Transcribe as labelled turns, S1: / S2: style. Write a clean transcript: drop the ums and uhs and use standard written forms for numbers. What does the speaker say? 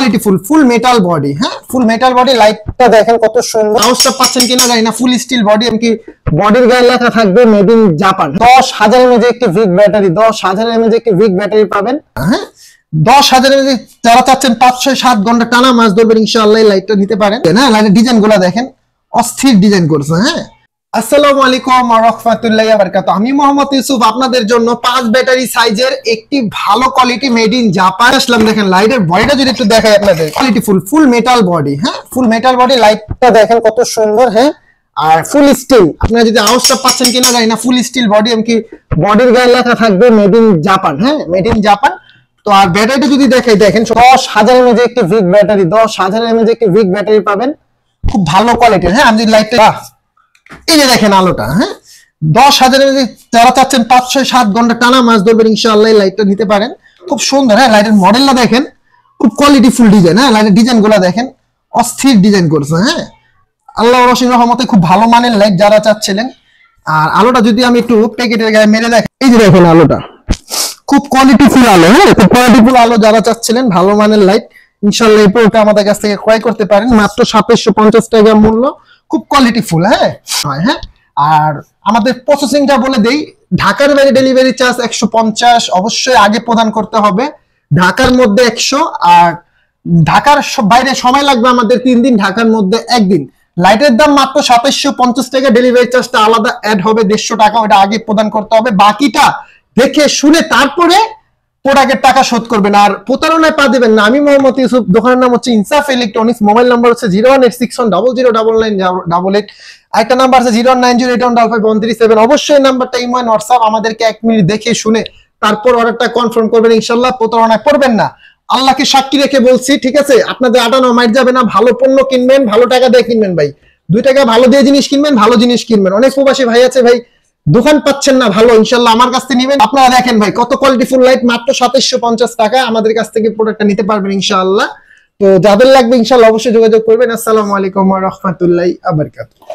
S1: Quality full metal body, হ্যাঁ ফুল metal body. লাইটটা দেখেন কত সুন্দর, আওয়াজটা পাচ্ছেন কিনা জানি না। ফুল স্টিল বডি, এমনকি বডির গায়ে লেখা থাকবে মেড ইন জাপান। 10,000 mAh একটি ভিক ব্যাটারি, 10,000 mAh একটি ভিক ব্যাটারি পাবেন। হ্যাঁ 10,000 mAh যারা চাচ্ছেন 5-6-7 ঘন্টা টানা মাছ ধরবেন ইনশাআল্লাহ এই লাইটটা নিতে পারেন। হ্যাঁ লাইটের ডিজাইন গুলা দেখেন, অস্থির ডিজাইন করছে। হ্যাঁ আসসালামু আলাইকুম ওয়া রাহমাতুল্লাহি ওয়া বারাকাতুহু। আমি মোহাম্মদ ইউসুফ আপনাদের জন্য 5 ব্যাটারি সাইজের একটি ভালো কোয়ালিটি মেড ইন জাপান আসলাম। দেখেন লাইটের বডিটা যদি একটু দেখাই আপনাদের, কোয়ালিটি ফুল মেটাল বডি। হ্যাঁ ফুল মেটাল বডি, লাইটটা দেখেন কত সুন্দর। হ্যাঁ আর ফুল স্টিল, আপনারা যদি আওয়াজটা পাচ্ছেন কিনা জানি না। ফুল স্টিল বডি, এমনকি বডির গায়ে লেখা থাকবে মেড ইন জাপান। হ্যাঁ মেড ইন জাপান। তো আর ব্যাটারিটা যদি দেখাই, দেখেন 10,000 mAh একটি ভিক ব্যাটারি, 10,000 mAh একটি ভিক ব্যাটারি পাবেন, খুব ভালো কোয়ালিটির। হ্যাঁ আমি যদি লাইটটা এই যে দেখেন আলোটা, হ্যাঁ 10,000 mAh যারা চাচ্ছেন 5-6-7 ঘন্টা টানা মাছ ধরবেন ইনশাআল্লাহ এই লাইটটা নিতে পারেন, খুব সুন্দর। হ্যাঁ লাইটের মডেলটা দেখেন, খুব কোয়ালিটি ফুল ডিজাইন। হ্যাঁ লাইটের ডিজাইন গুলা দেখেন, অস্থির ডিজাইন করছে। হ্যাঁ আল্লাহর অসীম রহমতে খুব ভালো মানের লাইট যারা চাচ্ছিলেন। আর আলোটা যদি আমি একটু প্যাকেটের গায়ে মেরে দেখেন, এই যে দেখেন আলোটা, খুব কোয়ালিটি ফুল আলো। হ্যাঁ খুব কোয়ালিটি ফুল আলো যারা চাচ্ছিলেন ভালো মানের লাইট ইনশাআল্লাহ এই প্রোডাক্টটা আমাদের কাছ থেকে ক্রয় করতে পারেন, মাত্র 2750 টাকা মূল্য, খুব কোয়ালিটি ফুল। হ্যাঁ হ্যাঁ আর আমাদের প্রসেসিংটা বলে দেই, ঢাকার বাইরে ডেলিভারি চার্জ 150 অবশ্যই আগে প্রদান করতে হবে, ঢাকার মধ্যে 100, আর ঢাকার বাইরে সময় লাগবে আমাদের 3 দিন, ঢাকার মধ্যে 1 দিন। লাইটের দাম মাত্র 2750 টাকা, ডেলিভারি চার্জটা আলাদা অ্যাড হবে 150 টাকা, ওটা আগে প্রদান করতে হবে। বাকিটা দেখে শুনে তারপরে প্রোডাক্টের টাকা শোধ করবেন, আর প্রতারণায় পা দিবেন না। আমি মোহাম্মদ ইউসুফ, দোকানের নাম হচ্ছে ইনসাফ ইলেকট্রনিক্স, মোবাইল নাম্বার হচ্ছে 0186100999988, আরেকটা নাম্বার আছে 09081551337। অবশ্যই নাম্বারটা ইমো এন্ড হোয়াটসঅ্যাপ, আমাদেরকে 1 মিনিট দেখে শুনে তারপর অর্ডারটা কনফার্ম করবেন ইনশাআল্লাহ, প্রতারণায় পড়বেন না। আল্লাহকে সাক্ষী রেখে বলছি, ঠিক আছে? আপনাদের আটানো মাইট যাবে না, ভালো পণ্য কিনবেন, ভালো টাকা দিয়ে কিনবেন ভাই, 2 টাকা ভালো দিয়ে জিনিস কিনবেন, ভালো জিনিস কিনবেন। অনেক প্রবাসী ভাই আছে ভাই দোকান পাচ্ছেন না ভালো, ইনশাআল্লাহ আমার কাছ থেকে নেবেন। আপনারা দেখেন ভাই কত কোয়ালিটি ফুল লাইট, মাত্র 2750 টাকা আমাদের কাছ থেকে প্রোডাক্টটা নিতে পারবেন ইনশাআল্লাহ। তো যাদের লাগবে ইনশাআল্লাহ অবশ্যই যোগাযোগ করবেন। আসসালামু আলাইকুম ওয়া রাহমাতুল্লাহি ওয়া বারাকাতুহু।